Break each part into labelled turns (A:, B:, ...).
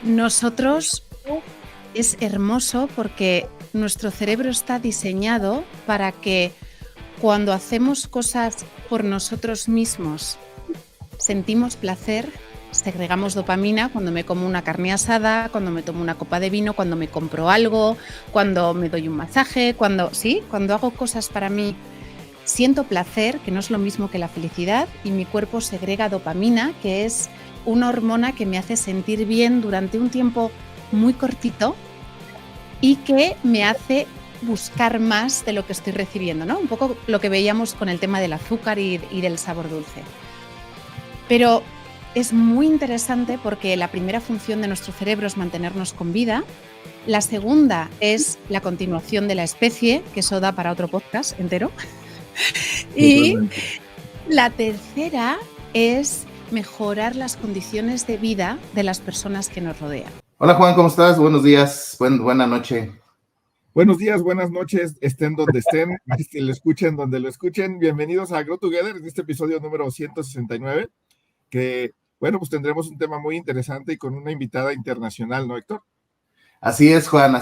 A: Nosotros es hermoso porque nuestro cerebro está diseñado para que cuando hacemos cosas por nosotros mismos sentimos placer, segregamos dopamina cuando me como una carne asada, cuando me tomo una copa de vino, cuando me compro algo, cuando me doy un masaje, cuando hago cosas para mí. Siento placer, que no es lo mismo que la felicidad, y mi cuerpo segrega dopamina, que es una hormona que me hace sentir bien durante un tiempo muy cortito y que me hace buscar más de lo que estoy recibiendo, ¿no? Un poco lo que veíamos con el tema del azúcar y del sabor dulce. Pero es muy interesante porque la primera función de nuestro cerebro es mantenernos con vida. La segunda es la continuación de la especie, que eso da para otro podcast entero. Y la tercera es mejorar las condiciones de vida de las personas que nos rodean.
B: Hola Juan, ¿cómo estás? Buenos días, buena noche.
C: Buenos días, buenas noches, estén donde estén, lo escuchen donde lo escuchen. Bienvenidos a Grow Together, en este episodio número 169, que, bueno, pues tendremos un tema muy interesante y con una invitada internacional, ¿no, Héctor?
B: Así es, Juan,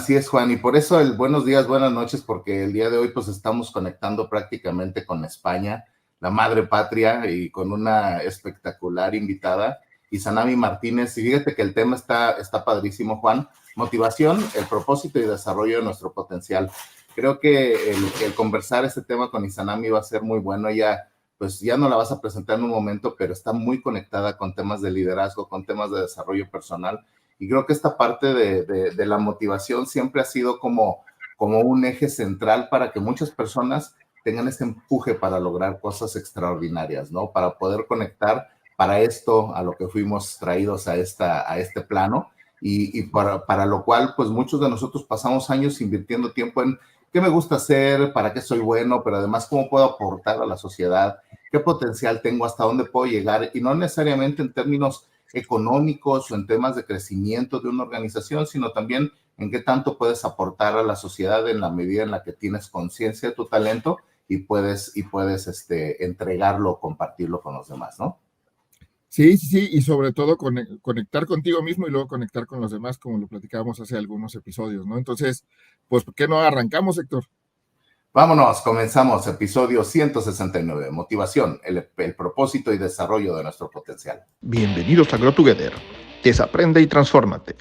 B: y por eso el buenos días, buenas noches, porque el día de hoy pues estamos conectando prácticamente con España, la madre patria, y con una espectacular invitada, Izanami Martínez, y fíjate que el tema está padrísimo, Juan, motivación, el propósito y desarrollo de nuestro potencial. Creo que el conversar este tema con Izanami va a ser muy bueno. Ella, pues ya no la vas a presentar en un momento, pero está muy conectada con temas de liderazgo, con temas de desarrollo personal, y creo que esta parte de la motivación siempre ha sido como un eje central para que muchas personas tengan ese empuje para lograr cosas extraordinarias, ¿no? Para poder conectar para esto a lo que fuimos traídos a este plano, y para lo cual pues muchos de nosotros pasamos años invirtiendo tiempo en qué me gusta hacer, para qué soy bueno, pero además cómo puedo aportar a la sociedad, qué potencial tengo, hasta dónde puedo llegar, y no necesariamente en términos económicos o en temas de crecimiento de una organización, sino también en qué tanto puedes aportar a la sociedad en la medida en la que tienes conciencia de tu talento y puedes entregarlo, compartirlo con los demás, ¿no?
C: Sí, y sobre todo conectar contigo mismo y luego conectar con los demás, como lo platicábamos hace algunos episodios, ¿no? Entonces, pues, ¿por qué no arrancamos, Héctor?
B: Vámonos, comenzamos episodio 169, motivación, el propósito y desarrollo de nuestro potencial.
D: Bienvenidos a Grow Together, desaprende y transfórmate.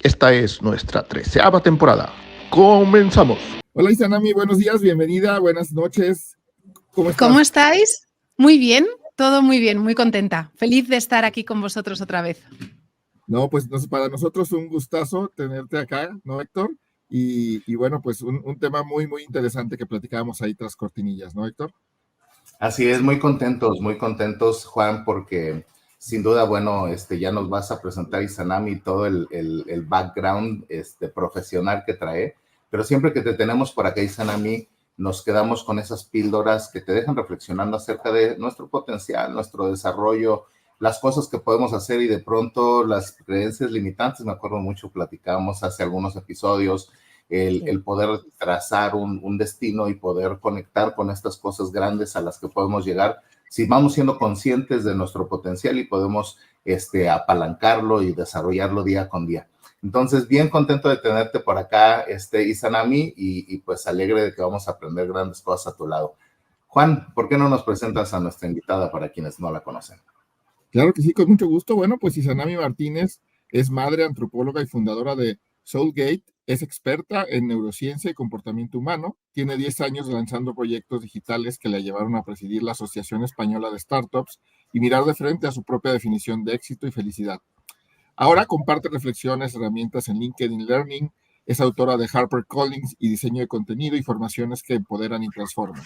D: Esta es nuestra 13ª temporada. ¡Comenzamos!
C: Hola Izanami, buenos días, bienvenida, buenas noches.
A: ¿Cómo estás? ¿Cómo estáis? Muy bien, todo muy bien, muy contenta. Feliz de estar aquí con vosotros otra vez.
C: No, pues para nosotros un gustazo tenerte acá, ¿no, Héctor? Y bueno, pues un tema muy, muy interesante que platicábamos ahí tras cortinillas, ¿no, Héctor?
B: Así es, muy contentos, Juan, porque sin duda, bueno, ya nos vas a presentar Izanami todo el background profesional que trae, pero siempre que te tenemos por acá, Izanami, nos quedamos con esas píldoras que te dejan reflexionando acerca de nuestro potencial, nuestro desarrollo, las cosas que podemos hacer y de pronto las creencias limitantes. Me acuerdo mucho, platicábamos hace algunos episodios, el poder trazar un destino y poder conectar con estas cosas grandes a las que podemos llegar si vamos siendo conscientes de nuestro potencial y podemos apalancarlo y desarrollarlo día con día. Entonces, bien contento de tenerte por acá, Izanami, y pues alegre de que vamos a aprender grandes cosas a tu lado. Juan, ¿por qué no nos presentas a nuestra invitada para quienes no la conocen?
C: Claro que sí, con mucho gusto. Bueno, pues Izanami Martínez es madre, antropóloga y fundadora de Soulgate, es experta en neurociencia y comportamiento humano, tiene 10 años lanzando proyectos digitales que le llevaron a presidir la Asociación Española de Startups y mirar de frente a su propia definición de éxito y felicidad. Ahora comparte reflexiones, herramientas en LinkedIn Learning, es autora de HarperCollins y diseño de contenido y formaciones que empoderan y transforman.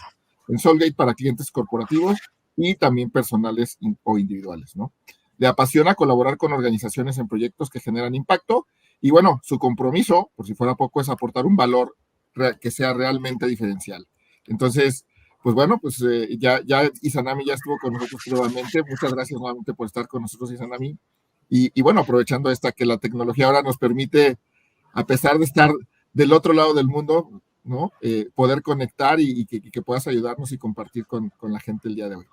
C: En Soulgate para clientes corporativos y también personales o individuales, ¿no? Le apasiona colaborar con organizaciones en proyectos que generan impacto y bueno, su compromiso, por si fuera poco, es aportar un valor que sea realmente diferencial. Entonces, pues bueno, pues ya Izanami ya estuvo con nosotros nuevamente. Muchas gracias nuevamente por estar con nosotros, Izanami. Y bueno, aprovechando que la tecnología ahora nos permite, a pesar de estar del otro lado del mundo, ¿no? Poder conectar y que puedas ayudarnos y compartir con la gente el día de hoy.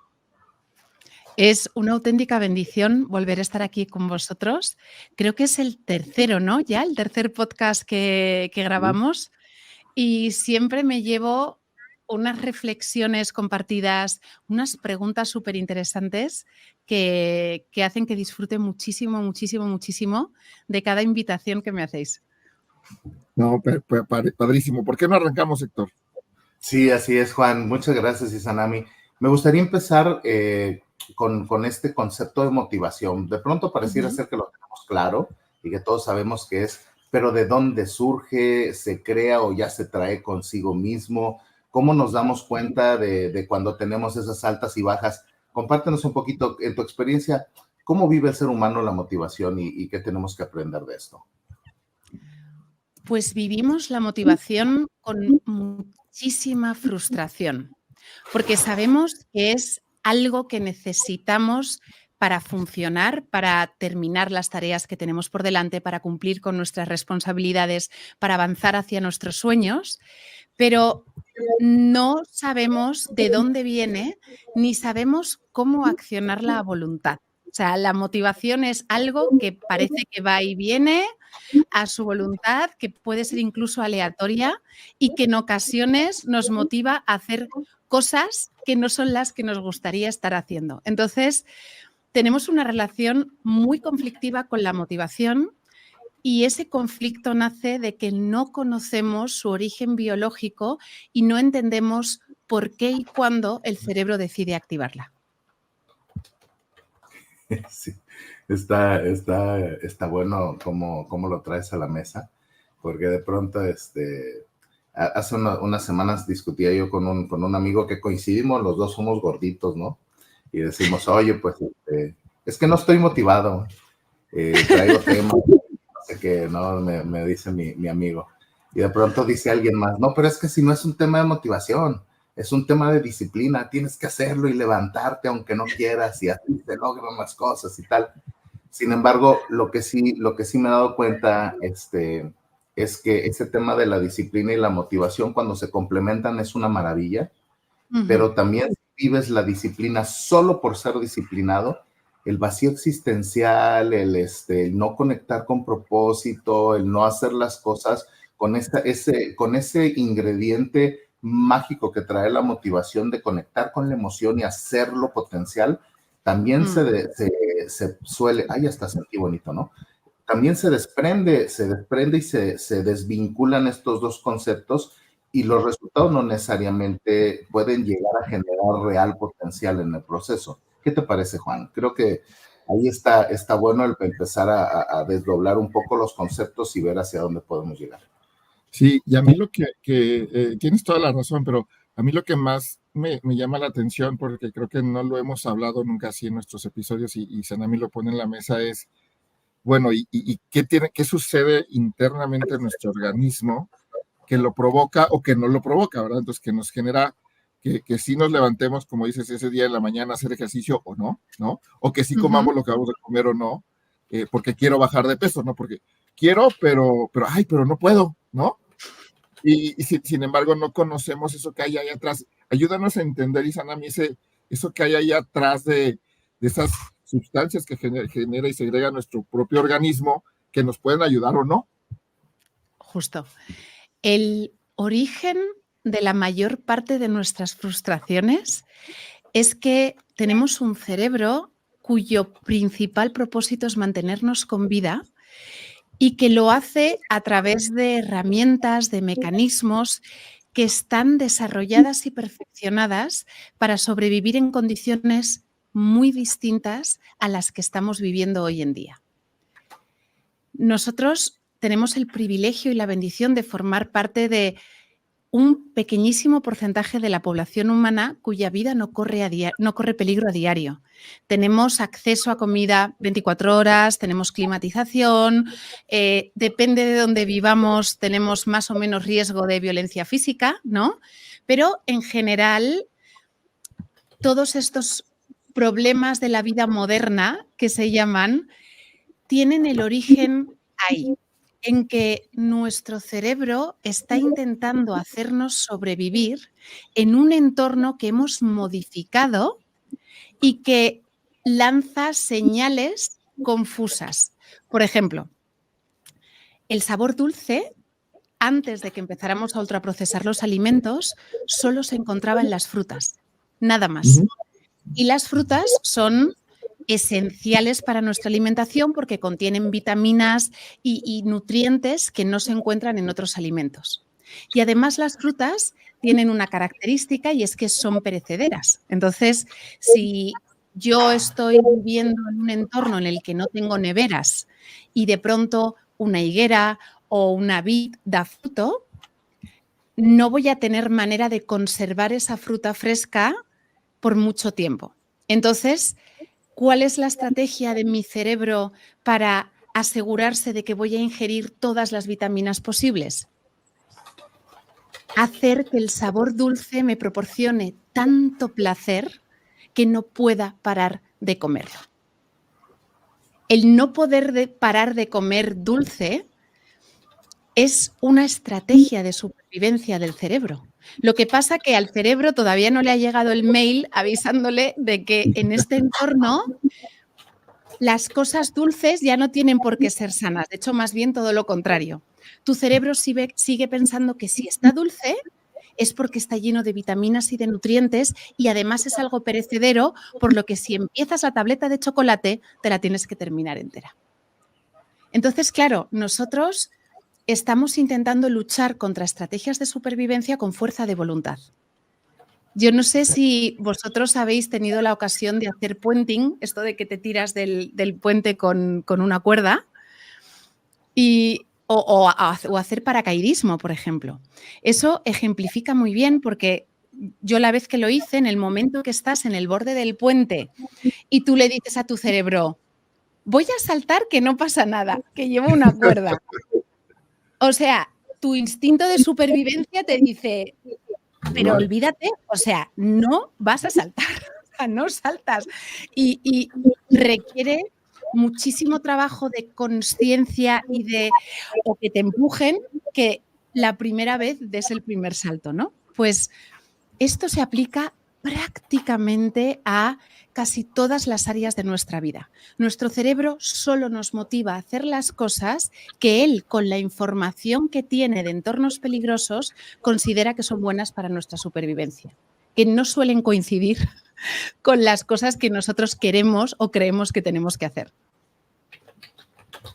A: Es una auténtica bendición volver a estar aquí con vosotros. Creo que es el tercero, ¿no? Ya, el tercer podcast que grabamos. Y siempre me llevo unas reflexiones compartidas, unas preguntas súper interesantes que hacen que disfrute muchísimo, muchísimo, muchísimo de cada invitación que me hacéis.
C: No, padrísimo. ¿Por qué no arrancamos, Héctor?
B: Sí, así es, Juan. Muchas gracias, Izanami. Me gustaría empezar con este concepto de motivación. De pronto pareciera ser que lo tenemos claro y que todos sabemos qué es, pero ¿de dónde surge, se crea o ya se trae consigo mismo? ¿Cómo nos damos cuenta de cuando tenemos esas altas y bajas? Compártenos un poquito, en tu experiencia, ¿cómo vive el ser humano la motivación y qué tenemos que aprender de esto?
A: Pues vivimos la motivación con muchísima frustración, porque sabemos que es algo que necesitamos para funcionar, para terminar las tareas que tenemos por delante, para cumplir con nuestras responsabilidades, para avanzar hacia nuestros sueños, pero no sabemos de dónde viene ni sabemos cómo accionarla a voluntad. O sea, la motivación es algo que parece que va y viene a su voluntad, que puede ser incluso aleatoria y que en ocasiones nos motiva a hacer cosas que no son las que nos gustaría estar haciendo. Entonces, tenemos una relación muy conflictiva con la motivación y ese conflicto nace de que no conocemos su origen biológico y no entendemos por qué y cuándo el cerebro decide activarla.
B: Sí, está bueno cómo lo traes a la mesa, porque de pronto, hace unas semanas discutía yo con un amigo que coincidimos, los dos somos gorditos, ¿no? Y decimos, oye, pues, es que no estoy motivado, traigo temas, no sé qué, ¿no? Me dice mi amigo. Y de pronto dice alguien más, no, pero es que si no es un tema de motivación, es un tema de disciplina, tienes que hacerlo y levantarte aunque no quieras y así te logran las cosas y tal. Sin embargo, lo que sí me he dado cuenta es que ese tema de la disciplina y la motivación cuando se complementan es una maravilla, pero también si vives la disciplina solo por ser disciplinado, el vacío existencial, el no conectar con propósito, el no hacer las cosas con ese ingrediente mágico que trae la motivación de conectar con la emoción y hacerlo potencial, también se suele, ay, hasta sentí bonito, ¿no? También se desprende y se desvinculan estos dos conceptos y los resultados no necesariamente pueden llegar a generar real potencial en el proceso. ¿Qué te parece, Juan? Creo que ahí está bueno el empezar a desdoblar un poco los conceptos y ver hacia dónde podemos llegar.
C: Sí, y a mí lo que tienes toda la razón, pero a mí lo que más me llama la atención, porque creo que no lo hemos hablado nunca así en nuestros episodios y Sanami lo pone en la mesa, es, bueno, ¿y qué sucede internamente en nuestro organismo que lo provoca o que no lo provoca, ¿verdad? Entonces, que nos genera que sí nos levantemos, como dices, ese día en la mañana a hacer ejercicio o no, ¿no? O que sí comamos lo que vamos a comer o no, porque quiero bajar de peso, ¿no? Porque quiero, pero no puedo, ¿no? Y sin embargo, no conocemos eso que hay ahí atrás. Ayúdanos a entender, Izanami, eso que hay ahí atrás de esas sustancias que genera y segrega nuestro propio organismo, que nos pueden ayudar o no.
A: Justo. El origen de la mayor parte de nuestras frustraciones es que tenemos un cerebro cuyo principal propósito es mantenernos con vida y que lo hace a través de herramientas, de mecanismos que están desarrolladas y perfeccionadas para sobrevivir en condiciones muy distintas a las que estamos viviendo hoy en día. Nosotros tenemos el privilegio y la bendición de formar parte de un pequeñísimo porcentaje de la población humana cuya vida no corre peligro a diario. Tenemos acceso a comida 24 horas, tenemos climatización, depende de dónde vivamos, tenemos más o menos riesgo de violencia física, ¿no? Pero en general, todos estos problemas de la vida moderna que se llaman, tienen el origen ahí, en que nuestro cerebro está intentando hacernos sobrevivir en un entorno que hemos modificado y que lanza señales confusas. Por ejemplo, el sabor dulce, antes de que empezáramos a ultraprocesar los alimentos, solo se encontraba en las frutas, nada más. Y las frutas son esenciales para nuestra alimentación porque contienen vitaminas y nutrientes que no se encuentran en otros alimentos. Y además las frutas tienen una característica y es que son perecederas. Entonces, si yo estoy viviendo en un entorno en el que no tengo neveras y de pronto una higuera o una vid da fruto, no voy a tener manera de conservar esa fruta fresca por mucho tiempo. Entonces, ¿cuál es la estrategia de mi cerebro para asegurarse de que voy a ingerir todas las vitaminas posibles? Hacer que el sabor dulce me proporcione tanto placer que no pueda parar de comerlo. El no poder parar de comer dulce es una estrategia de supervivencia del cerebro. Lo que pasa que al cerebro todavía no le ha llegado el mail avisándole de que en este entorno las cosas dulces ya no tienen por qué ser sanas. De hecho, más bien todo lo contrario. Tu cerebro sigue pensando que si está dulce es porque está lleno de vitaminas y de nutrientes y además es algo perecedero, por lo que si empiezas la tableta de chocolate te la tienes que terminar entera. Entonces, claro, nosotros estamos intentando luchar contra estrategias de supervivencia con fuerza de voluntad. Yo no sé si vosotros habéis tenido la ocasión de hacer puenting, esto de que te tiras del puente con una cuerda, o hacer paracaidismo, por ejemplo. Eso ejemplifica muy bien porque yo la vez que lo hice, en el momento que estás en el borde del puente y tú le dices a tu cerebro, voy a saltar que no pasa nada, que llevo una cuerda. O sea, tu instinto de supervivencia te dice, pero olvídate, o sea, no vas a saltar, o sea, no saltas. Y requiere muchísimo trabajo de conciencia o que te empujen, que la primera vez des el primer salto, ¿no? Pues esto se aplica prácticamente a casi todas las áreas de nuestra vida. Nuestro cerebro solo nos motiva a hacer las cosas que él, con la información que tiene de entornos peligrosos, considera que son buenas para nuestra supervivencia, que no suelen coincidir con las cosas que nosotros queremos o creemos que tenemos que hacer.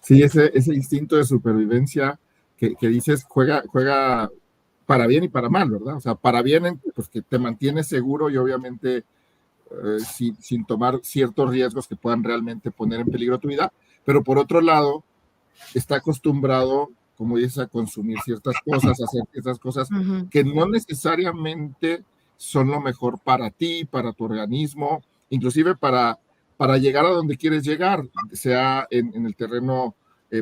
C: Sí, ese instinto de supervivencia que dices juega para bien y para mal, ¿verdad? O sea, para bien, pues que te mantienes seguro y obviamente sin tomar ciertos riesgos que puedan realmente poner en peligro tu vida, pero por otro lado, está acostumbrado, como dices, a consumir ciertas cosas, a hacer esas cosas que no necesariamente son lo mejor para ti, para tu organismo, inclusive para llegar a donde quieres llegar, sea en el terreno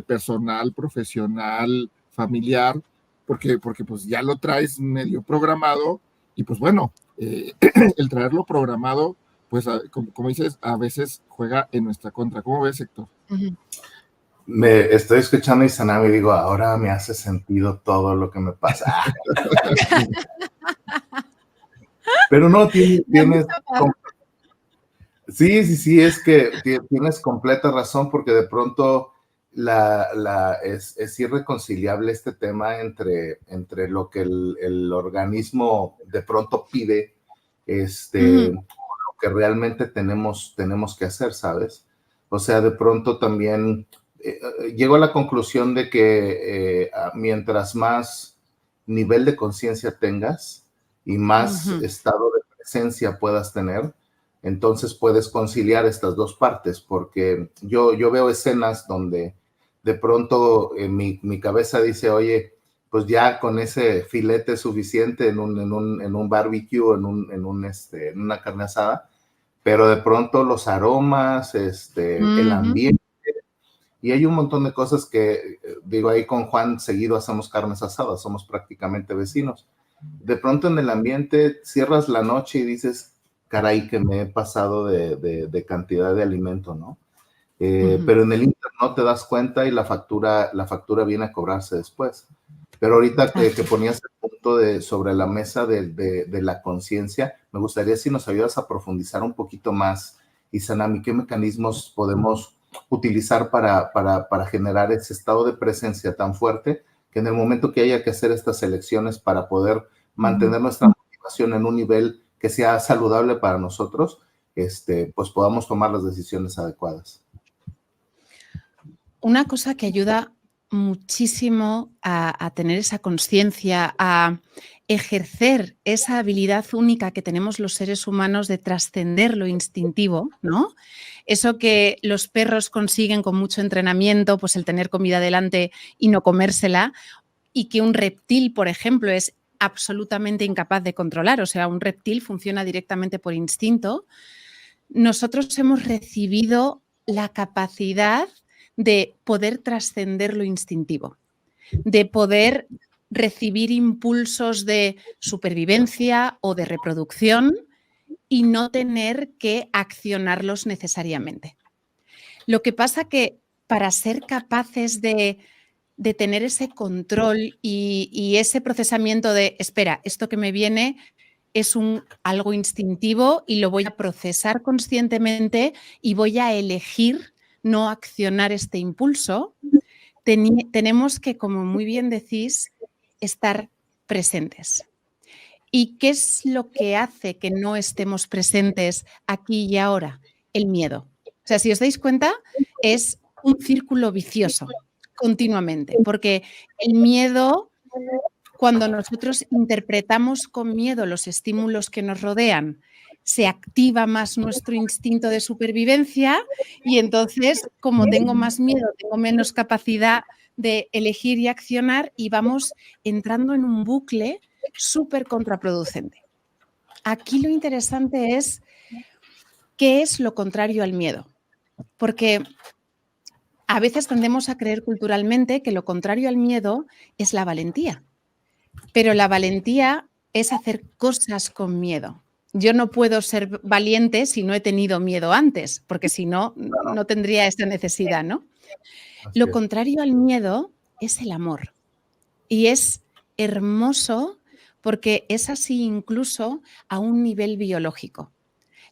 C: personal, profesional, familiar, porque pues ya lo traes medio programado y pues bueno, el traerlo programado, pues como dices, a veces juega en nuestra contra. ¿Cómo ves, Héctor?
B: Me estoy escuchando a Izanami y digo, ahora me hace sentido todo lo que me pasa. Pero no, tienes... Sí, es que tienes completa razón porque de pronto es irreconciliable este tema entre lo que el organismo de pronto pide, lo que realmente tenemos que hacer, ¿sabes? O sea, de pronto también llego a la conclusión de que mientras más nivel de conciencia tengas y más estado de presencia puedas tener, entonces puedes conciliar estas dos partes, porque yo veo escenas donde de pronto mi cabeza dice, oye, pues ya con ese filete suficiente en un barbecue, en una carne asada, pero de pronto los aromas, el ambiente, y hay un montón de cosas que, digo, ahí con Juan seguido hacemos carnes asadas, somos prácticamente vecinos. De pronto en el ambiente cierras la noche y dices, caray, que me he pasado de cantidad de alimento, ¿no? Pero en el Inter no te das cuenta y la factura viene a cobrarse después. Pero ahorita que ponías el punto sobre la mesa de la conciencia, me gustaría si nos ayudas a profundizar un poquito más Y Sanami, ¿qué mecanismos podemos utilizar para generar ese estado de presencia tan fuerte que en el momento que haya que hacer estas elecciones para poder mantener nuestra motivación en un nivel que sea saludable para nosotros, pues podamos tomar las decisiones adecuadas?
A: Una cosa que ayuda muchísimo a tener esa conciencia, a ejercer esa habilidad única que tenemos los seres humanos de trascender lo instintivo, ¿no? Eso que los perros consiguen con mucho entrenamiento, pues el tener comida delante y no comérsela, y que un reptil, por ejemplo, es absolutamente incapaz de controlar. O sea, un reptil funciona directamente por instinto. Nosotros hemos recibido la capacidad de poder trascender lo instintivo, de poder recibir impulsos de supervivencia o de reproducción y no tener que accionarlos necesariamente. Lo que pasa que para ser capaces de tener ese control y ese procesamiento de, espera, esto que me viene es algo instintivo y lo voy a procesar conscientemente y voy a elegir no accionar este impulso, tenemos que, como muy bien decís, estar presentes. ¿Y qué es lo que hace que no estemos presentes aquí y ahora? El miedo. O sea, si os dais cuenta, es un círculo vicioso continuamente, porque el miedo, cuando nosotros interpretamos con miedo los estímulos que nos rodean, se activa más nuestro instinto de supervivencia y entonces, como tengo más miedo, tengo menos capacidad de elegir y accionar y vamos entrando en un bucle súper contraproducente. Aquí lo interesante es qué es lo contrario al miedo, porque a veces tendemos a creer culturalmente que lo contrario al miedo es la valentía, pero la valentía es hacer cosas con miedo. Yo no puedo ser valiente si no he tenido miedo antes, porque si no, no tendría esta necesidad, ¿no? Lo contrario al miedo es el amor. Y es hermoso porque es así incluso a un nivel biológico.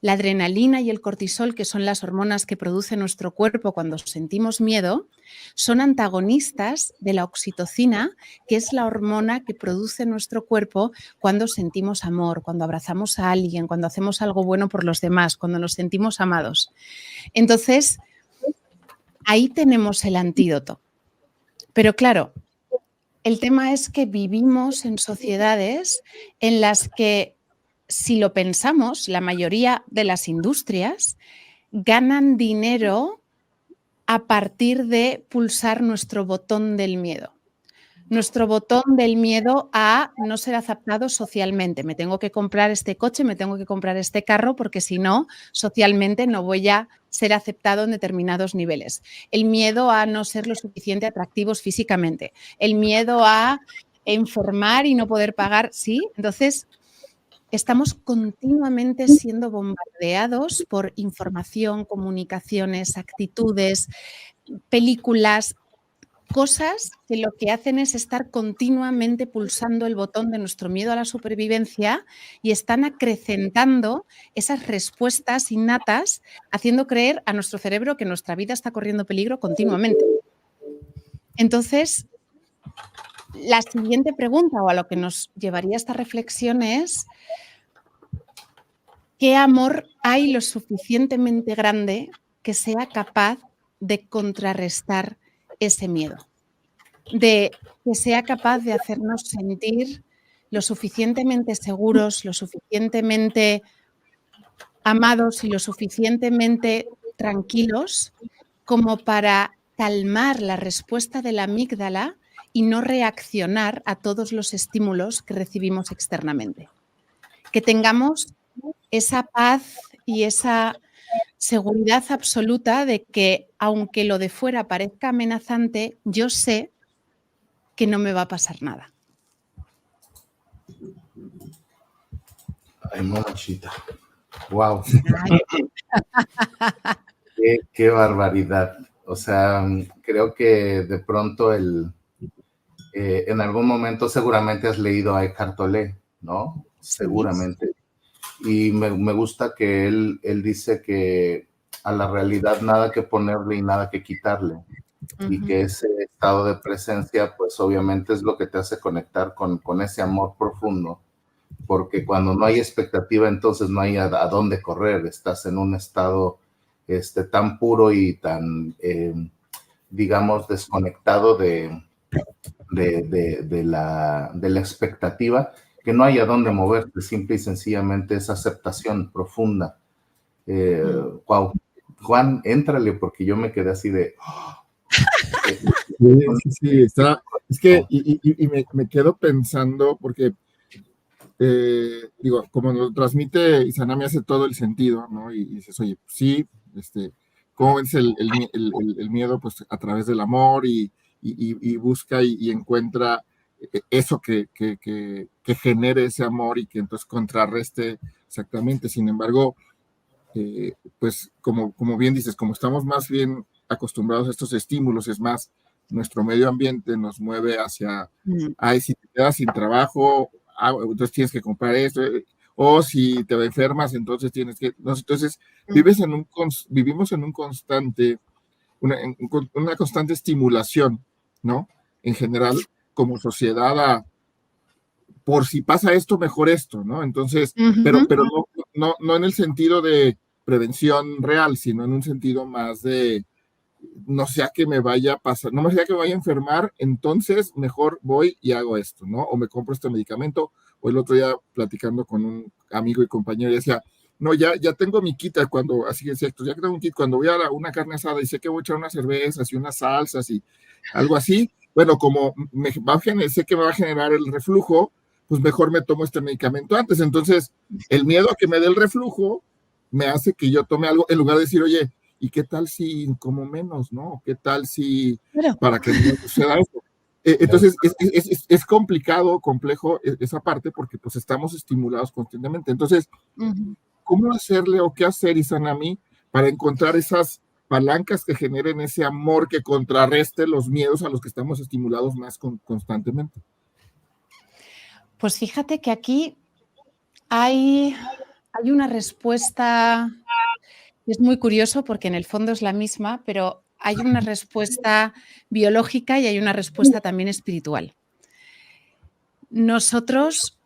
A: La adrenalina y el cortisol, que son las hormonas que produce nuestro cuerpo cuando sentimos miedo, son antagonistas de la oxitocina, que es la hormona que produce nuestro cuerpo cuando sentimos amor, cuando abrazamos a alguien, cuando hacemos algo bueno por los demás, cuando nos sentimos amados. Entonces, ahí tenemos el antídoto. Pero claro, el tema es que vivimos en sociedades en las que, si lo pensamos, la mayoría de las industrias ganan dinero a partir de pulsar nuestro botón del miedo. Nuestro botón del miedo a no ser aceptado socialmente. Me tengo que comprar este coche, me tengo que comprar este carro, porque si no, socialmente no voy a ser aceptado en determinados niveles. El miedo a no ser lo suficiente atractivos físicamente. El miedo a enfermar y no poder pagar. Sí, entonces estamos continuamente siendo bombardeados por información, comunicaciones, actitudes, películas, cosas que lo que hacen es estar continuamente pulsando el botón de nuestro miedo a la supervivencia y están acrecentando esas respuestas innatas, haciendo creer a nuestro cerebro que nuestra vida está corriendo peligro continuamente. Entonces, la siguiente pregunta, o a lo que nos llevaría esta reflexión, es ¿qué amor hay lo suficientemente grande que sea capaz de contrarrestar ese miedo? De que sea capaz de hacernos sentir lo suficientemente seguros, lo suficientemente amados y lo suficientemente tranquilos como para calmar la respuesta de la amígdala y no reaccionar a todos los estímulos que recibimos externamente. Que tengamos esa paz y esa seguridad absoluta de que, aunque lo de fuera parezca amenazante, yo sé que no me va a pasar nada.
B: Ay, mamachita. Wow. Qué barbaridad. O sea, creo que de pronto en algún momento seguramente has leído a Eckhart Tolle, ¿no? Seguramente. Y me gusta que él dice que a la realidad nada que ponerle y nada que quitarle. Y que ese estado de presencia, pues obviamente es lo que te hace conectar con ese amor profundo, porque cuando no hay expectativa, entonces no hay a dónde correr, estás en un estado tan puro y tan, digamos, desconectado de la expectativa, que no hay a dónde moverte, simple y sencillamente es aceptación profunda. Wow. Juan, éntrale, porque yo me quedé así de...
C: Sí, está. Es que, y me quedo pensando, porque, digo, como nos transmite Izanami, hace todo el sentido, ¿no? Y dices, oye, pues sí, ¿cómo ves el miedo? Pues a través del amor y busca y encuentra eso que genere ese amor y que entonces contrarreste exactamente. Sin embargo, pues como bien dices, como estamos más bien acostumbrados a estos estímulos, es más, nuestro medio ambiente nos mueve hacia, ay, si te quedas sin trabajo, entonces tienes que comprar esto, o si te enfermas, entonces tienes que, no, entonces vivimos en un constante, una constante estimulación, ¿no? En general, como sociedad, por si pasa esto, mejor esto, ¿no? Entonces, pero no en el sentido de prevención real, sino en un sentido más de no sea que me vaya a pasar, no me sea que me vaya a enfermar, entonces mejor voy y hago esto, ¿no? O me compro este medicamento, o el otro día platicando con un amigo y compañero, y decía, no, ya tengo mi kit cuando, así es cierto, ya tengo un kit cuando voy a una carne asada y sé que voy a echar unas cervezas y unas salsas y algo así, bueno, como sé que me va a generar el reflujo, pues mejor me tomo este medicamento antes. Entonces, el miedo a que me dé el reflujo me hace que yo tome algo, en lugar de decir, oye, ¿y qué tal si como menos, no? ¿Qué tal si para que no suceda eso? Entonces, es complicado, complejo esa parte porque pues estamos estimulados constantemente. Entonces, ¿cómo hacerle o qué hacer, Izanami, para encontrar esas palancas que generen ese amor que contrarreste los miedos a los que estamos estimulados más constantemente?
A: Pues fíjate que aquí hay una respuesta, es muy curioso porque en el fondo es la misma, pero hay una respuesta biológica y hay una respuesta también espiritual. Nosotros,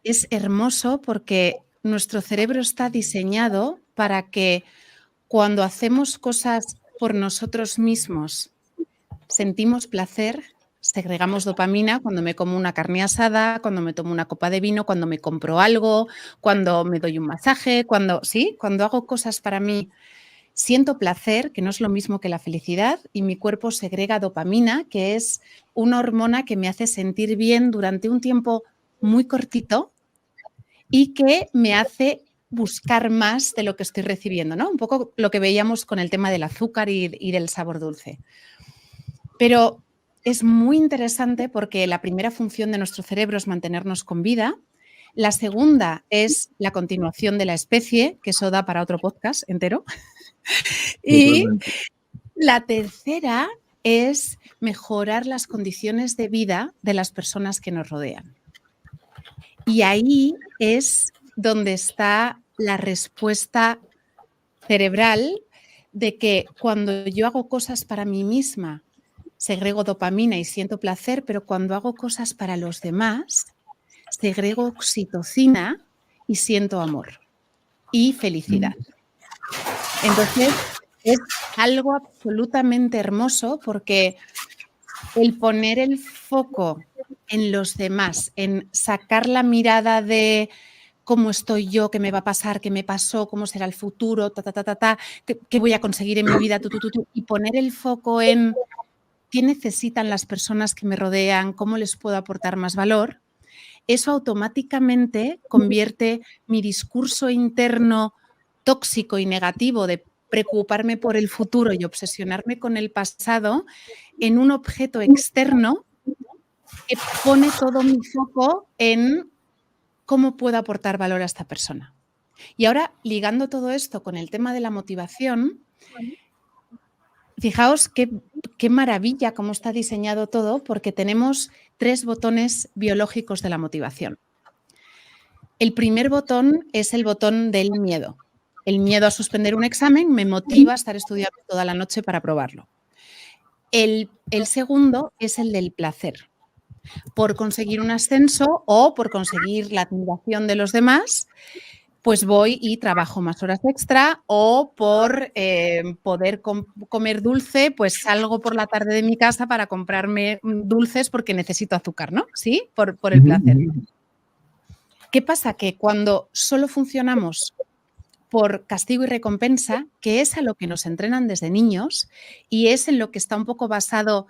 A: es hermoso porque nuestro cerebro está diseñado para que cuando hacemos cosas por nosotros mismos sentimos placer, segregamos dopamina cuando me como una carne asada, cuando me tomo una copa de vino, cuando me compro algo, cuando me doy un masaje, cuando hago cosas para mí, siento placer, que no es lo mismo que la felicidad, y mi cuerpo segrega dopamina, que es una hormona que me hace sentir bien durante un tiempo muy cortito y que me hace buscar más de lo que estoy recibiendo, ¿no? Un poco lo que veíamos con el tema del azúcar y del sabor dulce. Pero es muy interesante porque la primera función de nuestro cerebro es mantenernos con vida. La segunda es la continuación de la especie, que eso da para otro podcast entero. Y la tercera es mejorar las condiciones de vida de las personas que nos rodean. Y ahí es donde está la respuesta cerebral de que cuando yo hago cosas para mí misma, segrego dopamina y siento placer, pero cuando hago cosas para los demás, segrego oxitocina y siento amor y felicidad. Entonces, es algo absolutamente hermoso porque el poner el foco en los demás, en sacar la mirada de cómo estoy yo, qué me va a pasar, qué me pasó, cómo será el futuro, qué voy a conseguir en mi vida, y poner el foco en qué necesitan las personas que me rodean, cómo les puedo aportar más valor, eso automáticamente convierte mi discurso interno tóxico y negativo de preocuparme por el futuro y obsesionarme con el pasado en un objeto externo que pone todo mi foco en cómo puedo aportar valor a esta persona. Y ahora, ligando todo esto con el tema de la motivación, fijaos qué maravilla cómo está diseñado todo, porque tenemos 3 botones biológicos de la motivación. El primer botón es el botón del miedo. El miedo a suspender un examen me motiva a estar estudiando toda la noche para aprobarlo. El segundo es el del placer. Por conseguir un ascenso o por conseguir la admiración de los demás, pues voy y trabajo más horas extra, o por poder comer dulce, pues salgo por la tarde de mi casa para comprarme dulces porque necesito azúcar, ¿no? ¿Sí? Por el placer. ¿Qué pasa? Que cuando solo funcionamos por castigo y recompensa, que es a lo que nos entrenan desde niños y es en lo que está un poco basado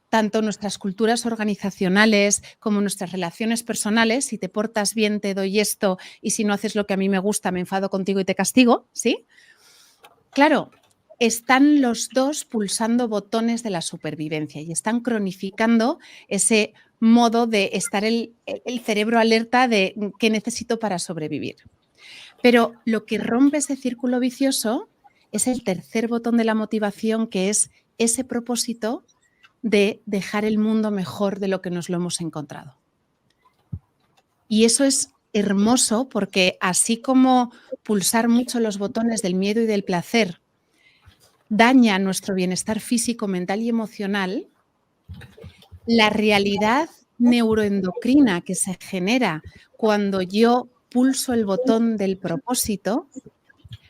A: tanto nuestras culturas organizacionales como nuestras relaciones personales. Si te portas bien, te doy esto, y si no haces lo que a mí me gusta, me enfado contigo y te castigo, ¿sí? Claro, están los dos pulsando botones de la supervivencia y están cronificando ese modo de estar el cerebro alerta de qué necesito para sobrevivir. Pero lo que rompe ese círculo vicioso es el tercer botón de la motivación, que es ese propósito de dejar el mundo mejor de lo que nos lo hemos encontrado. Y eso es hermoso, porque así como pulsar mucho los botones del miedo y del placer daña nuestro bienestar físico, mental y emocional, la realidad neuroendocrina que se genera cuando yo pulso el botón del propósito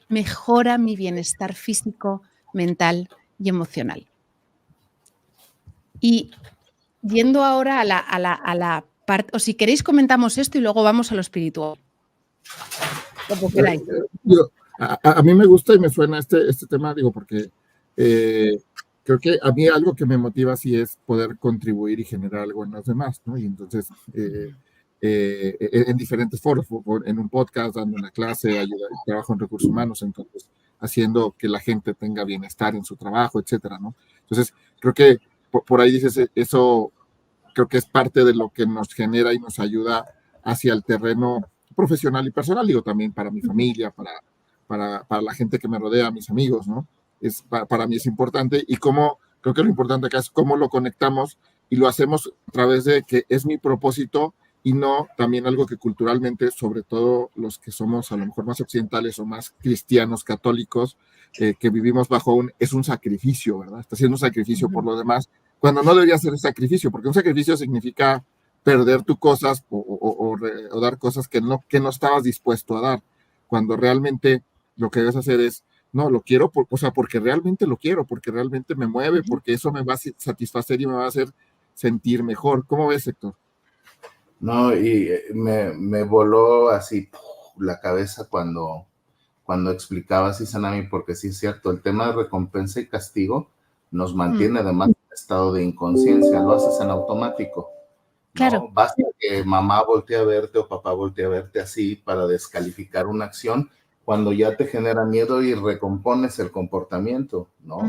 A: mejora mi bienestar físico, mental y emocional. Y yendo ahora a la parte, o si queréis comentamos esto y luego vamos a lo espiritual. Como queráis.
C: A mí me gusta y me suena este tema, digo, porque creo que a mí algo que me motiva sí es poder contribuir y generar algo en los demás, ¿no? Y entonces, en diferentes foros, en un podcast, dando una clase, trabajo en recursos humanos, entonces haciendo que la gente tenga bienestar en su trabajo, etcétera, ¿no? Entonces, creo que por ahí dices, eso creo que es parte de lo que nos genera y nos ayuda hacia el terreno profesional y personal, digo, también para mi familia, para la gente que me rodea, mis amigos, ¿no? Para mí es importante, y creo que lo importante acá es cómo lo conectamos y lo hacemos a través de que es mi propósito, y no también algo que culturalmente, sobre todo los que somos a lo mejor más occidentales o más cristianos, católicos, que vivimos es un sacrificio, ¿verdad? Está haciendo un sacrificio por lo demás, cuando no debería ser un sacrificio, porque un sacrificio significa perder tus cosas o dar cosas que no estabas dispuesto a dar, cuando realmente lo que debes hacer es, no, lo quiero, porque realmente lo quiero, porque realmente me mueve, porque eso me va a satisfacer y me va a hacer sentir mejor. ¿Cómo ves, Héctor?
B: No, y me voló así la cabeza cuando explicabas, Izanami, porque sí es cierto, el tema de recompensa y castigo nos mantiene además en estado de inconsciencia, lo haces en automático, ¿no?
A: Claro.
B: Basta que mamá voltee a verte o papá voltee a verte así para descalificar una acción, cuando ya te genera miedo y recompones el comportamiento, ¿no?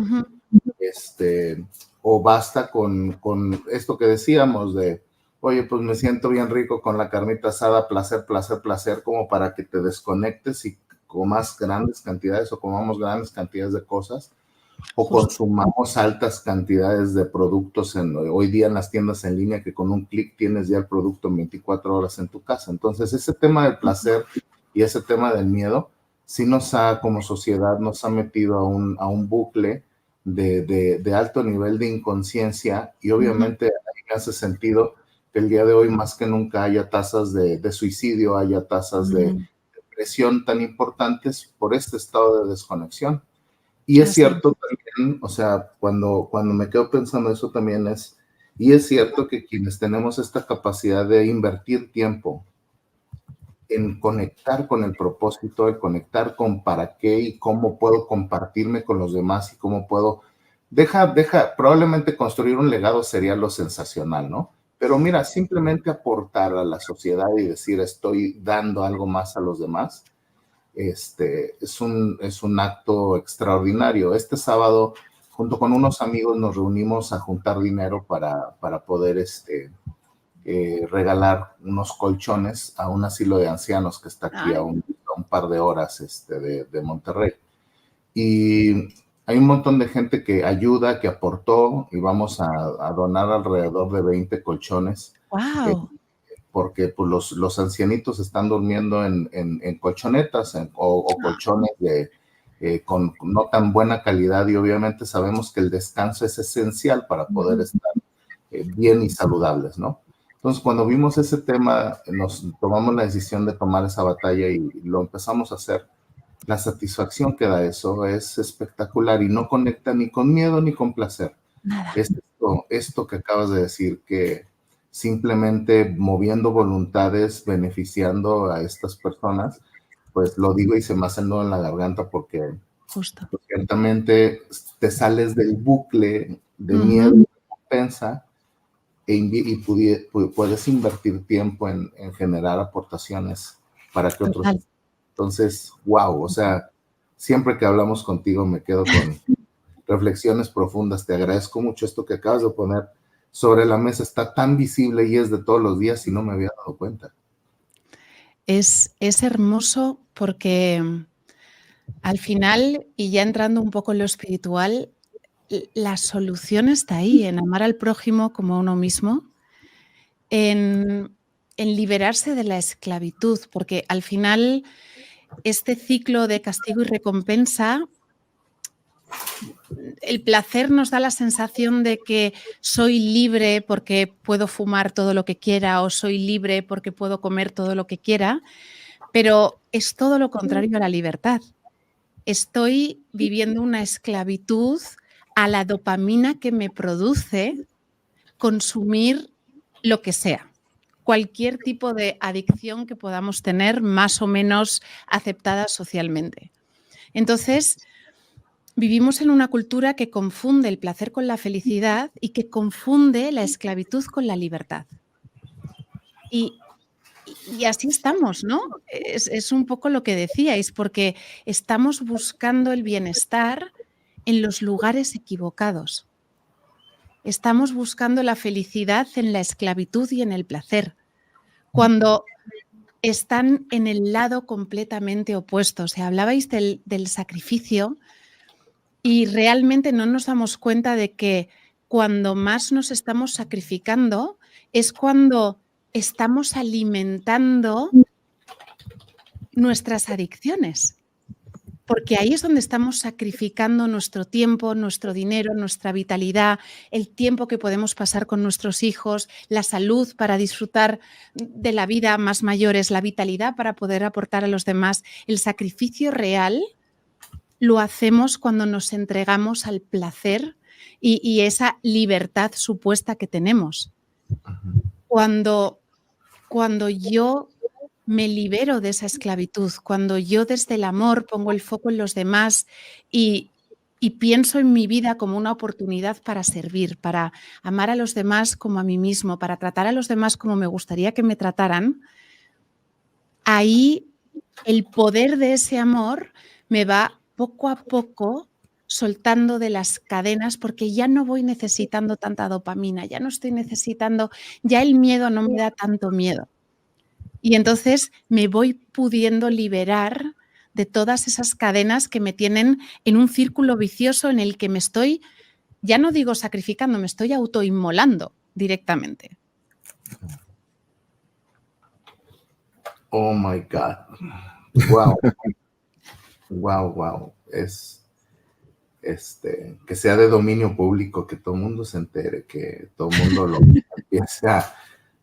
B: O basta con esto que decíamos de, oye, pues me siento bien rico con la carnita asada, placer, placer, placer, como para que te desconectes y comas grandes cantidades o comamos grandes cantidades de cosas, o consumamos altas cantidades de productos hoy día en las tiendas en línea, que con un clic tienes ya el producto en 24 horas en tu casa. Entonces, ese tema del placer y ese tema del miedo, sí como sociedad, nos ha metido a un bucle de alto nivel de inconsciencia, y obviamente me hace sentido que el día de hoy más que nunca haya tasas de suicidio, haya tasas de depresión tan importantes por este estado de desconexión. Y es cierto también, o sea, cuando me quedo pensando eso también y es cierto que quienes tenemos esta capacidad de invertir tiempo en conectar con el propósito, de conectar con para qué y cómo puedo compartirme con los demás y cómo puedo, probablemente construir un legado sería lo sensacional, ¿no? Pero mira, simplemente aportar a la sociedad y decir estoy dando algo más a los demás, es un acto extraordinario. Este sábado, junto con unos amigos, nos reunimos a juntar dinero para poder regalar unos colchones a un asilo de ancianos que está aquí a un par de horas de Monterrey. Y hay un montón de gente que ayuda, que aportó, y vamos a donar alrededor de 20 colchones.
A: ¡Wow!
B: porque pues, los ancianitos están durmiendo en colchonetas o colchones con no tan buena calidad, y obviamente sabemos que el descanso es esencial para poder estar bien y saludables, ¿no? Entonces, cuando vimos ese tema, nos tomamos la decisión de tomar esa batalla y lo empezamos a hacer. La satisfacción que da eso es espectacular y no conecta ni con miedo ni con placer.
A: Nada.
B: Es esto que acabas de decir, que simplemente moviendo voluntades, beneficiando a estas personas, pues lo digo y se me hace el nudo en la garganta porque
A: Justo.
B: ciertamente te sales del bucle de miedo y recompensa y puedes invertir tiempo en generar aportaciones para que otros.
A: Total.
B: Entonces, wow, o sea, siempre que hablamos contigo me quedo con reflexiones profundas. Te agradezco mucho esto que acabas de poner sobre la mesa. Está tan visible y es de todos los días y no me había dado cuenta.
A: Es hermoso porque al final, y ya entrando un poco en lo espiritual, la solución está ahí, en amar al prójimo como a uno mismo, en liberarse de la esclavitud, porque al final este ciclo de castigo y recompensa, el placer nos da la sensación de que soy libre porque puedo fumar todo lo que quiera o soy libre porque puedo comer todo lo que quiera, pero es todo lo contrario a la libertad. Estoy viviendo una esclavitud a la dopamina que me produce consumir lo que sea. Cualquier tipo de adicción que podamos tener más o menos aceptada socialmente. Entonces, vivimos en una cultura que confunde el placer con la felicidad y que confunde la esclavitud con la libertad. Y así estamos, ¿no? Es un poco lo que decíais, porque estamos buscando el bienestar en los lugares equivocados. Estamos buscando la felicidad en la esclavitud y en el placer, cuando están en el lado completamente opuesto. O sea, hablabais del sacrificio y realmente no nos damos cuenta de que cuando más nos estamos sacrificando es cuando estamos alimentando nuestras adicciones, porque ahí es donde estamos sacrificando nuestro tiempo, nuestro dinero, nuestra vitalidad, el tiempo que podemos pasar con nuestros hijos, la salud para disfrutar de la vida más mayores, la vitalidad para poder aportar a los demás. El sacrificio real lo hacemos cuando nos entregamos al placer y esa libertad supuesta que tenemos. Cuando yo me libero de esa esclavitud, cuando yo desde el amor pongo el foco en los demás y pienso en mi vida como una oportunidad para servir, para amar a los demás como a mí mismo, para tratar a los demás como me gustaría que me trataran, ahí el poder de ese amor me va poco a poco soltando de las cadenas, porque ya no voy necesitando tanta dopamina, ya no estoy necesitando, ya el miedo no me da tanto miedo. Y entonces me voy pudiendo liberar de todas esas cadenas que me tienen en un círculo vicioso en el que me estoy, ya no digo sacrificando, me estoy autoinmolando directamente.
B: Oh my God. Wow. Wow. Es que sea de dominio público, que todo el mundo se entere, que todo el mundo lo empiece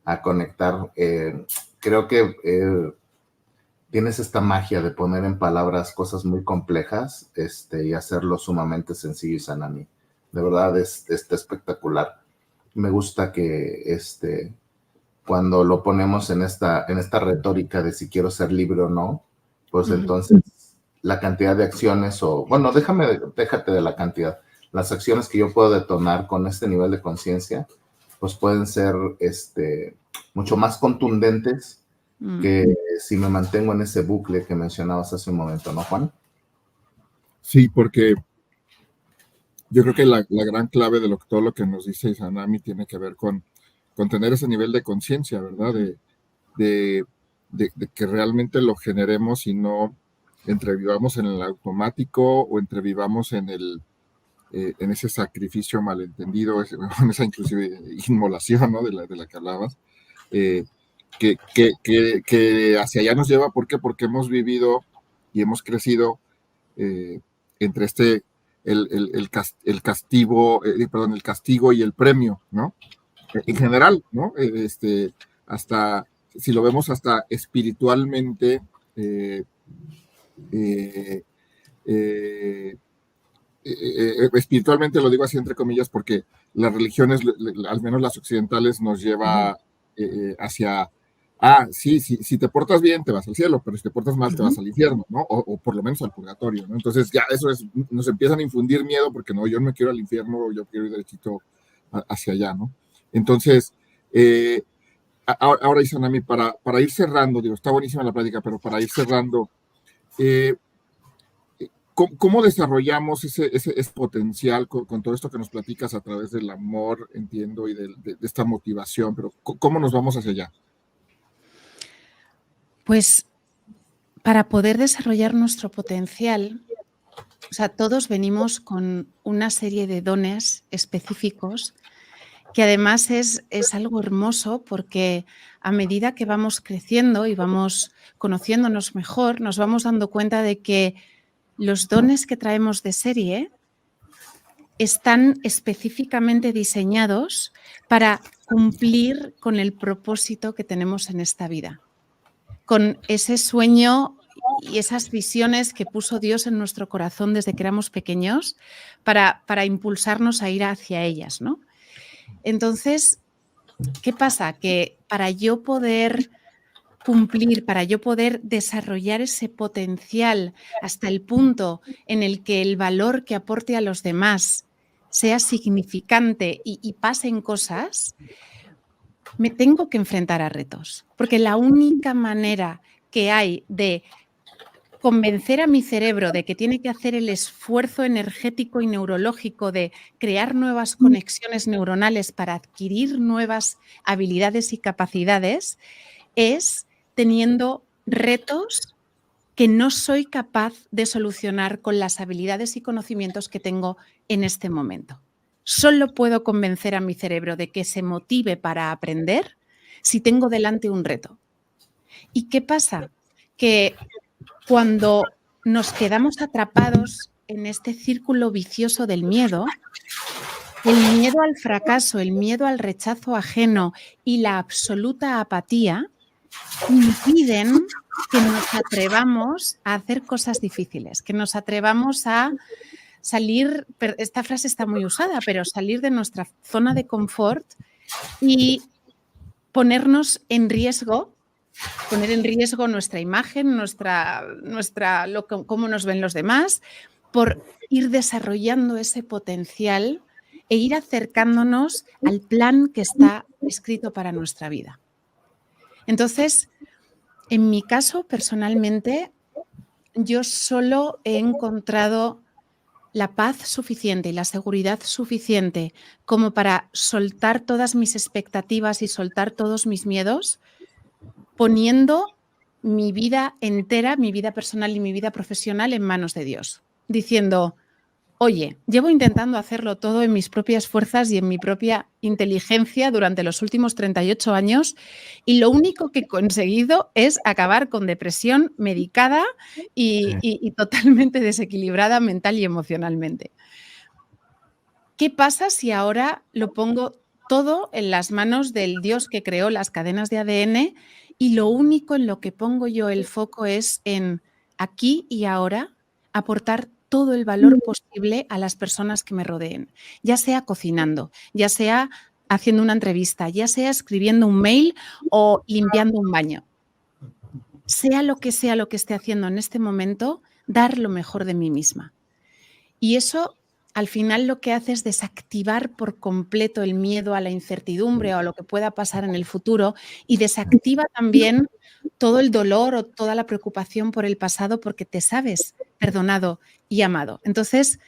B: a conectar. Creo que tienes esta magia de poner en palabras cosas muy complejas y hacerlo sumamente sencillo y Sanami. De verdad, está espectacular. Me gusta que cuando lo ponemos en esta retórica de si quiero ser libre o no, pues entonces la cantidad de acciones déjate de la cantidad. Las acciones que yo puedo detonar con este nivel de conciencia, pues pueden ser mucho más contundentes que si me mantengo en ese bucle que mencionabas hace un momento, ¿no, Juan?
C: Sí, porque yo creo que la gran clave de todo lo que nos dice Sanami tiene que ver con tener ese nivel de conciencia, ¿verdad? De que realmente lo generemos y no entrevivamos en el automático o entrevivamos en ese sacrificio malentendido, en esa inclusive inmolación, ¿no? de la que hablabas, que hacia allá nos lleva. ¿Por qué? Porque hemos vivido y hemos crecido entre el castigo, el castigo y el premio, ¿no? En general, ¿no? Hasta, si lo vemos hasta espiritualmente, espiritualmente lo digo así entre comillas porque las religiones, al menos las occidentales, nos lleva hacia, sí, si te portas bien te vas al cielo, pero si te portas mal te vas al infierno, ¿no? O por lo menos al purgatorio, ¿no? Entonces ya nos empiezan a infundir miedo porque no, yo no me quiero al infierno, yo quiero ir derechito hacia allá, ¿no? Entonces, ahora Izanami, para ir cerrando, digo, está buenísima la plática, pero para ir cerrando, ¿cómo desarrollamos ese potencial con todo esto que nos platicas a través del amor, entiendo, y de esta motivación? Pero ¿cómo nos vamos hacia allá?
A: Pues para poder desarrollar nuestro potencial, o sea, todos venimos con una serie de dones específicos que además es algo hermoso porque a medida que vamos creciendo y vamos conociéndonos mejor, nos vamos dando cuenta de que los dones que traemos de serie están específicamente diseñados para cumplir con el propósito que tenemos en esta vida, con ese sueño y esas visiones que puso Dios en nuestro corazón desde que éramos pequeños para impulsarnos a ir hacia ellas, ¿no? Entonces, ¿qué pasa? Que para yo poder cumplir, para yo poder desarrollar ese potencial hasta el punto en el que el valor que aporte a los demás sea significante y pasen cosas, me tengo que enfrentar a retos, porque la única manera que hay de convencer a mi cerebro de que tiene que hacer el esfuerzo energético y neurológico de crear nuevas conexiones neuronales para adquirir nuevas habilidades y capacidades es teniendo retos que no soy capaz de solucionar con las habilidades y conocimientos que tengo en este momento. Solo puedo convencer a mi cerebro de que se motive para aprender si tengo delante un reto. ¿Y qué pasa? Que cuando nos quedamos atrapados en este círculo vicioso del miedo, el miedo al fracaso, el miedo al rechazo ajeno y la absoluta apatía impiden que nos atrevamos a hacer cosas difíciles, que nos atrevamos a salir, esta frase está muy usada, pero salir de nuestra zona de confort y ponernos en riesgo, poner en riesgo nuestra imagen, cómo nos ven los demás, por ir desarrollando ese potencial e ir acercándonos al plan que está escrito para nuestra vida. Entonces, en mi caso, personalmente, yo solo he encontrado la paz suficiente y la seguridad suficiente como para soltar todas mis expectativas y soltar todos mis miedos, poniendo mi vida entera, mi vida personal y mi vida profesional en manos de Dios, diciendo, oye, llevo intentando hacerlo todo en mis propias fuerzas y en mi propia inteligencia durante los últimos 38 años y lo único que he conseguido es acabar con depresión medicada y totalmente desequilibrada mental y emocionalmente. ¿Qué pasa si ahora lo pongo todo en las manos del Dios que creó las cadenas de ADN y lo único en lo que pongo yo el foco es en aquí y ahora aportar todo el valor posible a las personas que me rodeen, ya sea cocinando, ya sea haciendo una entrevista, ya sea escribiendo un mail o limpiando un baño? Sea lo que esté haciendo en este momento, dar lo mejor de mí misma. Y eso al final lo que hace es desactivar por completo el miedo a la incertidumbre o a lo que pueda pasar en el futuro y desactiva también todo el dolor o toda la preocupación por el pasado porque te sabes perdonado y amado. Entonces,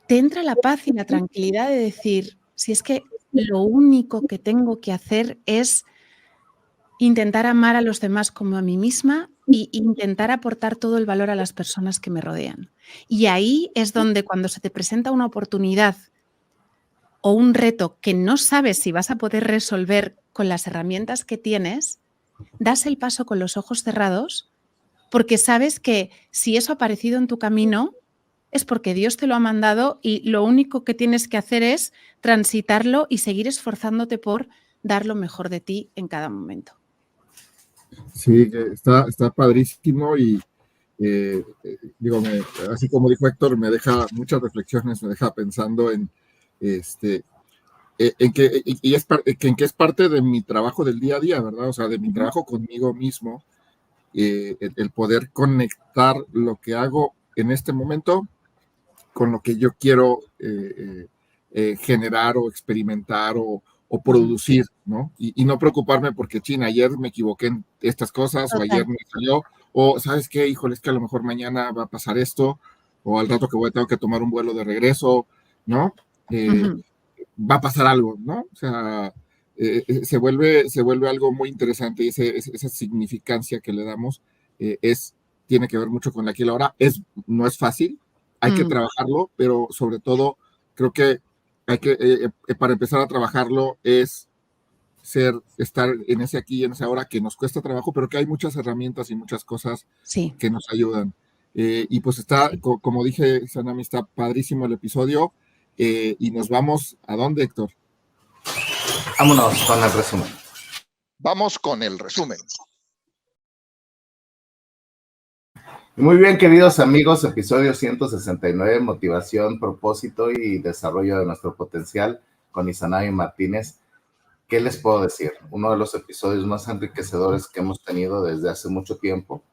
A: te entra la paz y la tranquilidad de decir, si es que lo único que tengo que hacer es intentar amar a los demás como a mí misma e intentar aportar todo el valor a las personas que me rodean. Y ahí es donde cuando se te presenta una oportunidad o un reto que no sabes si vas a poder resolver con las herramientas que tienes, das el paso con los ojos cerrados porque sabes que si eso ha aparecido en tu camino es porque Dios te lo ha mandado y lo único que tienes que hacer es transitarlo y seguir esforzándote por dar lo mejor de ti en cada momento.
C: Sí, está padrísimo y digo, así como dijo Héctor, me deja muchas reflexiones, me deja pensando en en que, en que es parte de mi trabajo del día a día, ¿verdad? O sea, de mi trabajo conmigo mismo, el poder conectar lo que hago en este momento con lo que yo quiero generar o experimentar o producir, ¿no? Y no preocuparme porque, ayer me equivoqué en estas cosas, o ayer me salió, o ¿sabes qué? Híjole, es que a lo mejor mañana va a pasar esto, o al rato que tengo que tomar un vuelo de regreso, ¿no? Va a pasar algo, ¿no? O sea, se vuelve algo muy interesante y esa significancia que le damos tiene que ver mucho con la aquí y la ahora. No es fácil, hay que trabajarlo, pero sobre todo creo que para empezar a trabajarlo es estar en ese aquí y en esa hora que nos cuesta trabajo, pero que hay muchas herramientas y muchas cosas que nos ayudan. Y pues como dije, Sanami, está padrísimo el episodio. Y nos vamos, ¿a dónde, Héctor?
B: Vámonos con el resumen.
D: Vamos con el resumen.
B: Muy bien, queridos amigos, episodio 169, motivación, propósito y desarrollo de nuestro potencial con Izanami Martínez. ¿Qué les puedo decir? Uno de los episodios más enriquecedores que hemos tenido desde hace mucho tiempo,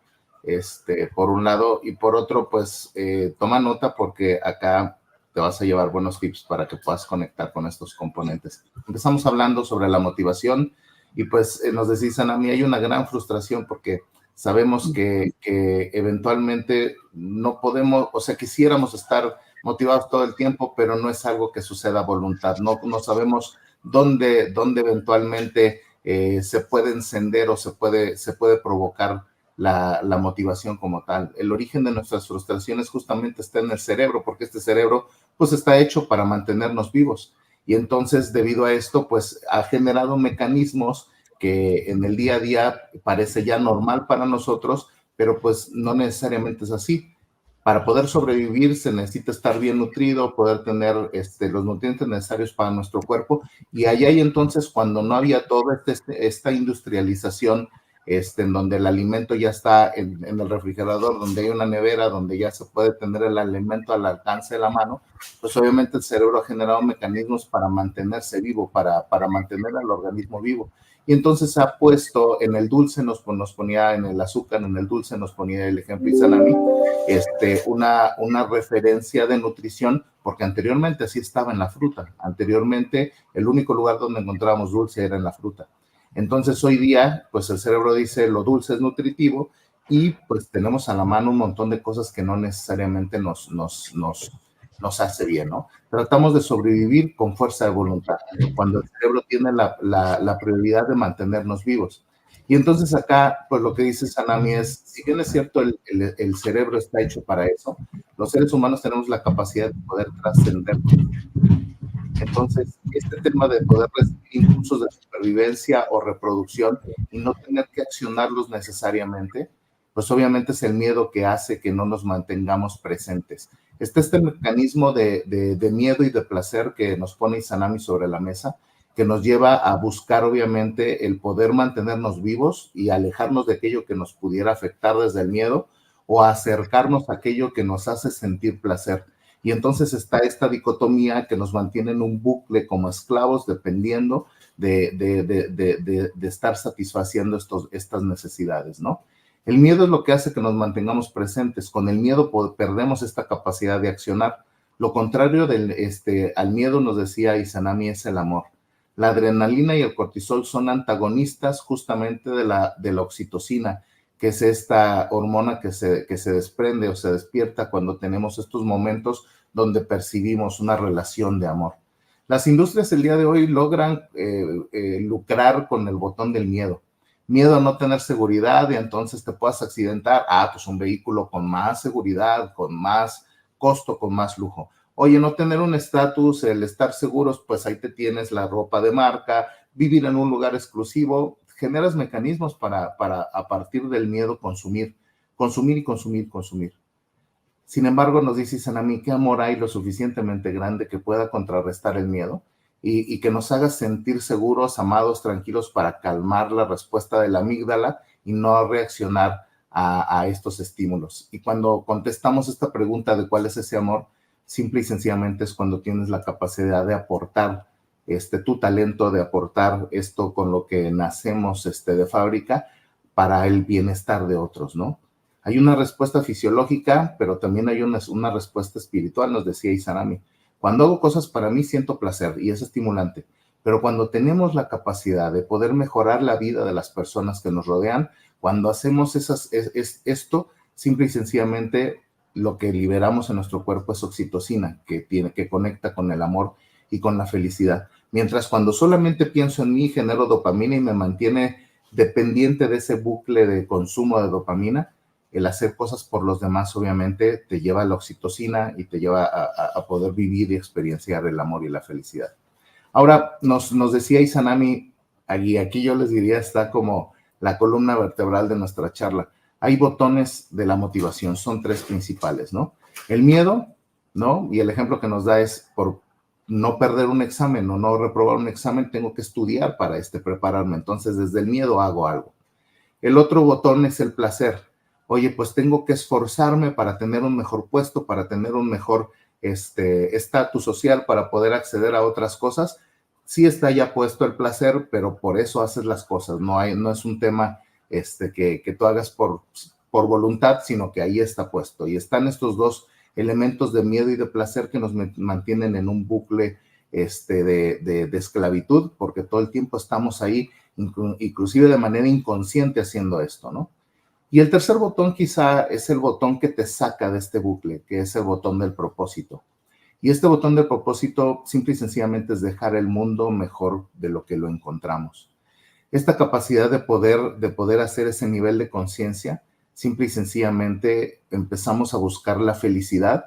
B: por un lado, y por otro, pues, toma nota porque acá te vas a llevar buenos tips para que puedas conectar con estos componentes. Empezamos hablando sobre la motivación y pues nos decís, Izanami, hay una gran frustración porque sabemos que eventualmente no podemos, o sea, quisiéramos estar motivados todo el tiempo, pero no es algo que suceda a voluntad. No sabemos dónde eventualmente se puede encender o se puede provocar la motivación como tal. El origen de nuestras frustraciones justamente está en el cerebro, porque este cerebro pues está hecho para mantenernos vivos. Y entonces, debido a esto, pues ha generado mecanismos que en el día a día parece ya normal para nosotros, pero pues no necesariamente es así. Para poder sobrevivir se necesita estar bien nutrido, poder tener los nutrientes necesarios para nuestro cuerpo. Y allá y entonces, cuando no había toda esta industrialización, en donde el alimento ya está en el refrigerador, donde hay una nevera, donde ya se puede tener el alimento al alcance de la mano, pues obviamente el cerebro ha generado mecanismos para mantenerse vivo, para mantener al organismo vivo. Y entonces ha puesto en el dulce, nos ponía en el azúcar, en el dulce nos ponía el ejemplo Izanami, una referencia de nutrición, porque anteriormente así estaba en la fruta. Anteriormente el único lugar donde encontrábamos dulce era en la fruta. Entonces hoy día, pues el cerebro dice lo dulce es nutritivo y pues tenemos a la mano un montón de cosas que no necesariamente nos hace bien, ¿no? Tratamos de sobrevivir con fuerza de voluntad, cuando el cerebro tiene la prioridad de mantenernos vivos. Y entonces acá, pues lo que dice Izanami es, si bien es cierto, el cerebro está hecho para eso, los seres humanos tenemos la capacidad de poder trascender. Entonces, este tema de poder recibir impulsos de supervivencia o reproducción y no tener que accionarlos necesariamente, pues obviamente es el miedo que hace que no nos mantengamos presentes. Este mecanismo de miedo y de placer que nos pone Izanami sobre la mesa, que nos lleva a buscar obviamente el poder mantenernos vivos y alejarnos de aquello que nos pudiera afectar desde el miedo o acercarnos a aquello que nos hace sentir placer. Y entonces está esta dicotomía que nos mantiene en un bucle como esclavos dependiendo de estar satisfaciendo estas necesidades, ¿no? El miedo es lo que hace que nos mantengamos presentes. Con el miedo perdemos esta capacidad de accionar. Lo contrario al miedo, nos decía Izanami, es el amor. La adrenalina y el cortisol son antagonistas justamente de la oxitocina, que es esta hormona que se desprende o se despierta cuando tenemos estos momentos donde percibimos una relación de amor. Las industrias el día de hoy logran lucrar con el botón del miedo. Miedo a no tener seguridad y entonces te puedas accidentar. Pues un vehículo con más seguridad, con más costo, con más lujo. Oye, no tener un estatus, el estar seguros, pues ahí te tienes la ropa de marca, vivir en un lugar exclusivo, generas mecanismos para a partir del miedo consumir, consumir y consumir, consumir. Sin embargo, nos dicen a mí, ¿qué amor hay lo suficientemente grande que pueda contrarrestar el miedo y que nos haga sentir seguros, amados, tranquilos para calmar la respuesta de la amígdala y no reaccionar a estos estímulos? Y cuando contestamos esta pregunta de cuál es ese amor, simple y sencillamente es cuando tienes la capacidad de aportar tu talento, de aportar esto con lo que nacemos de fábrica para el bienestar de otros, ¿no? Hay una respuesta fisiológica, pero también hay una respuesta espiritual, nos decía Izanami. Cuando hago cosas para mí siento placer y es estimulante, pero cuando tenemos la capacidad de poder mejorar la vida de las personas que nos rodean, cuando hacemos esto, simple y sencillamente lo que liberamos en nuestro cuerpo es oxitocina, que conecta con el amor y con la felicidad. Mientras cuando solamente pienso en mí, genero dopamina y me mantiene dependiente de ese bucle de consumo de dopamina. El hacer cosas por los demás obviamente te lleva a la oxitocina y te lleva a poder vivir y experienciar el amor y la felicidad. Ahora, nos decía Izanami, aquí yo les diría, está como la columna vertebral de nuestra charla. Hay botones de la motivación, son 3 principales, ¿no? El miedo, ¿no? Y el ejemplo que nos da es por no perder un examen o no reprobar un examen, tengo que estudiar para prepararme. Entonces, desde el miedo hago algo. El otro botón es el placer. Oye, pues tengo que esforzarme para tener un mejor puesto, para tener un mejor estatus social, para poder acceder a otras cosas. Sí está ya puesto el placer, pero por eso haces las cosas. No es un tema que tú hagas por voluntad, sino que ahí está puesto. Y están estos 2 elementos de miedo y de placer que nos mantienen en un bucle de esclavitud, porque todo el tiempo estamos ahí, inclusive de manera inconsciente haciendo esto, ¿no? Y el tercer botón quizá es el botón que te saca de este bucle, que es el botón del propósito. Y este botón del propósito simple y sencillamente es dejar el mundo mejor de lo que lo encontramos. Esta capacidad de poder hacer ese nivel de conciencia, simple y sencillamente empezamos a buscar la felicidad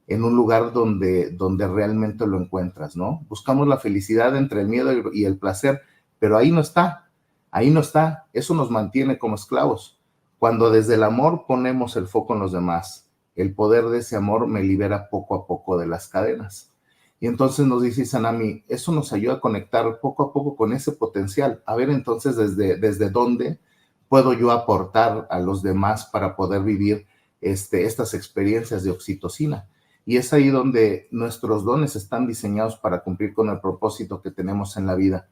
B: en un lugar donde realmente lo encuentras, ¿no? Buscamos la felicidad entre el miedo y el placer, pero ahí no está, eso nos mantiene como esclavos. Cuando desde el amor ponemos el foco en los demás, el poder de ese amor me libera poco a poco de las cadenas. Y entonces nos dice Izanami, eso nos ayuda a conectar poco a poco con ese potencial. A ver, entonces, ¿desde dónde puedo yo aportar a los demás para poder vivir estas experiencias de oxitocina? Y es ahí donde nuestros dones están diseñados para cumplir con el propósito que tenemos en la vida.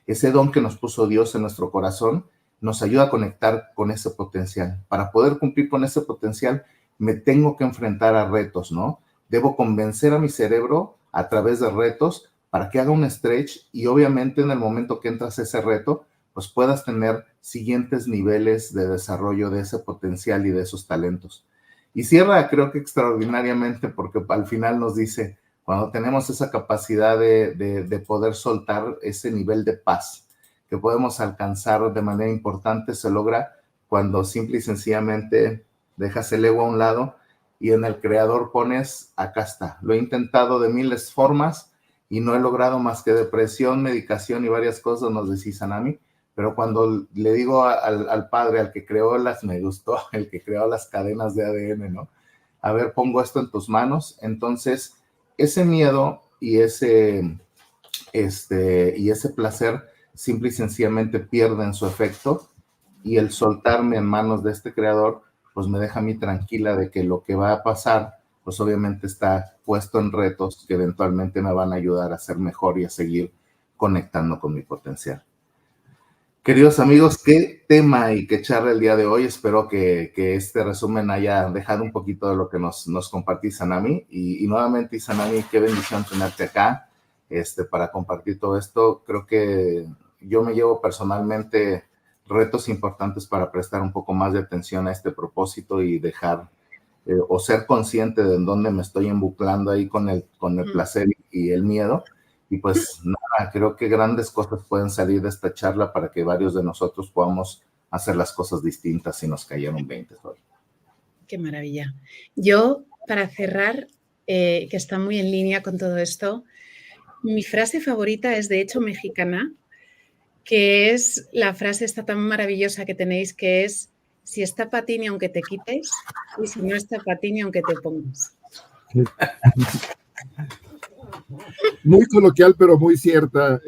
B: Ese don que nos puso Dios en nuestro corazón nos ayuda a conectar con ese potencial. Para poder cumplir con ese potencial, me tengo que enfrentar a retos, ¿no? Debo convencer a mi cerebro a través de retos para que haga un stretch y obviamente en el momento que entras a ese reto, pues puedas tener siguientes niveles de desarrollo de ese potencial y de esos talentos. Y cierra, creo que extraordinariamente, porque al final nos dice, cuando tenemos esa capacidad de poder soltar ese nivel de paz que podemos alcanzar de manera importante, se logra cuando simple y sencillamente dejas el ego a un lado y en el creador pones, acá está. Lo he intentado de miles de formas y no he logrado más que depresión, medicación y varias cosas, nos decía Izanami, pero cuando le digo al padre, al que creó me gustó, el que creó las cadenas de ADN, ¿no? A ver, pongo esto en tus manos. Entonces, ese miedo y ese placer simple y sencillamente pierden su efecto y el soltarme en manos de este creador, pues me deja a mí tranquila de que lo que va a pasar, pues obviamente está puesto en retos que eventualmente me van a ayudar a ser mejor y a seguir conectando con mi potencial. Queridos amigos, qué tema y qué charla el día de hoy. Espero que este resumen haya dejado un poquito de lo que nos compartí Izanami. Y nuevamente, Izanami, qué bendición tenerte acá para compartir todo esto. Creo que yo me llevo personalmente retos importantes para prestar un poco más de atención a este propósito y dejar o ser consciente de en dónde me estoy embuclando ahí con el placer y el miedo. Y pues nada, creo que grandes cosas pueden salir de esta charla para que varios de nosotros podamos hacer las cosas distintas si nos cayeron 20 hoy.
A: Qué maravilla. Yo, para cerrar, que está muy en línea con todo esto. Mi frase favorita es de hecho mexicana, que es la frase esta tan maravillosa que tenéis, que es: si está para ti ni aunque te quites, y si no está para ti ni aunque te pongas.
C: Muy coloquial, pero muy cierta,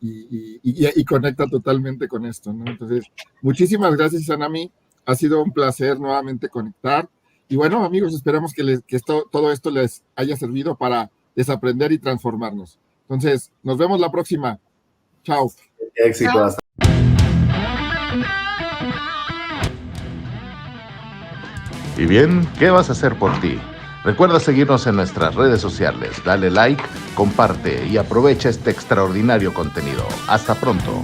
C: y conecta totalmente con esto, ¿no? Entonces, muchísimas gracias, Izanami. Ha sido un placer nuevamente conectar. Y bueno, amigos, esperamos que todo esto les haya servido para desaprender y transformarnos. Entonces, nos vemos la próxima. Chao.
B: Éxito.
A: Chao.
B: Hasta.
E: Y bien, ¿qué vas a hacer por ti? Recuerda seguirnos en nuestras redes sociales, dale like, comparte y aprovecha este extraordinario contenido. Hasta pronto.